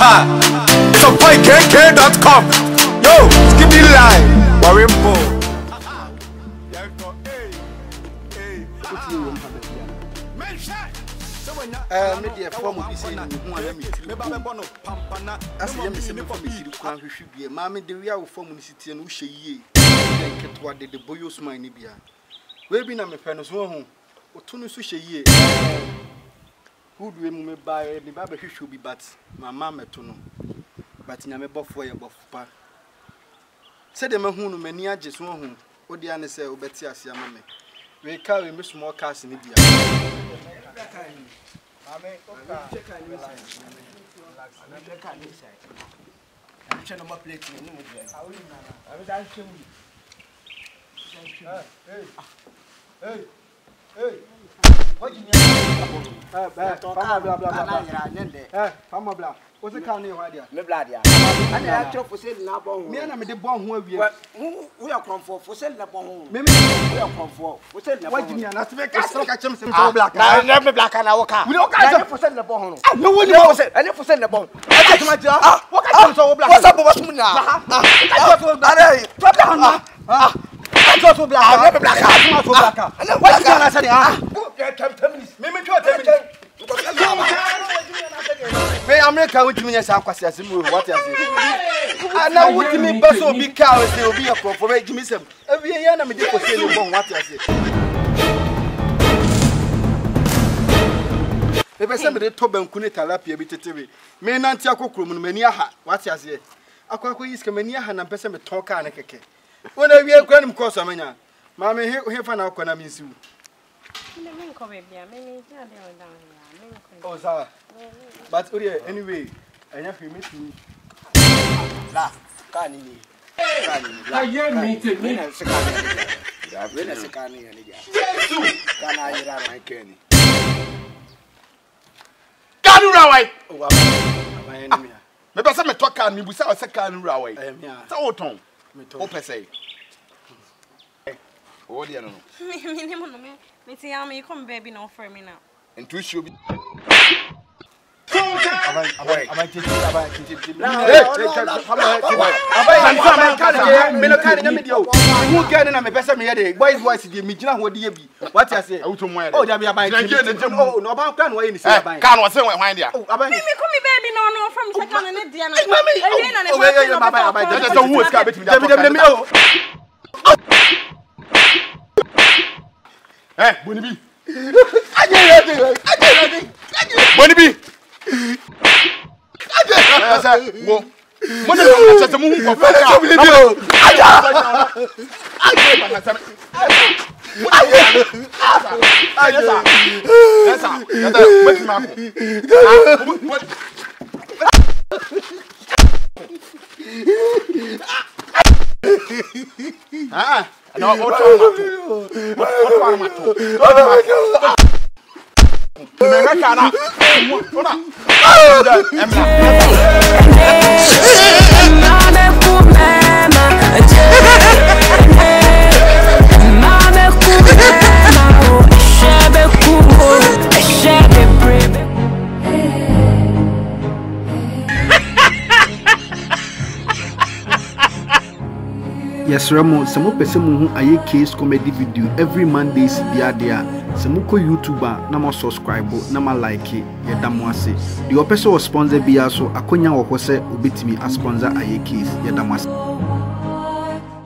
So PointKK.com. Yo, give me line. Warimbo. Me dear form of this in as you mammy, the real form of city and Usha ye. What did the boyos mine be? We've been a me penus home, or Tunu Susha ye. Who do me buy the Baba who should be but my mamma to know. But in a buff way above pa. Said the Mahunu many just one who the Anna say, Obetias Yamame. We carry Miss More Cass in India. I'm trying to play to you. Hey. What do you mean? What's the kind of idea? Me bloody. And I talk for sale now. Me and I'm the bomb who we are come for sale now. Maybe we are come for sale now. What do you mean? I make us look at him so black. I never black and I walk out. We don't get for sale the bomb. No one knows it. I never sell the bomb. I get my job. What can you so black? What's up with me now? Drop down now. I so black. I never black. I'm so black. What can I say? Get 10 minutes. Maybe 10 minutes. Hey, America, what do you mean? What is it? I know what you mean. But so big cows, they will be a for give me some. Every year, I'm a deal for selling. What is it? If I said the top and couldn't tell up your bit of TV, may not tell Cockrum, many aha. What is it? A quack is coming and a person with talk and a cake. When I hear Granum Cross, I mean, Mamma, here for now, can I miss you? Oh, sir. But anyway, I have to meet you. La, can you? I hear me to me. I can. Can you right? Oh, my enemy. Maybe some talk on me without a second railway. I am here. So, Tom, open say. Oh, dear, no. Me come baby no for me now. And two should be. Bonibi. Bonibi. No, what Yes, Ramo, some person who I case comedy video every Mondays dia some ko YouTuber na ma subscribe na ma like ye damo ase the person was sponsor bia so akonya wo ho se obetimi a sponsor aye case ye damo ase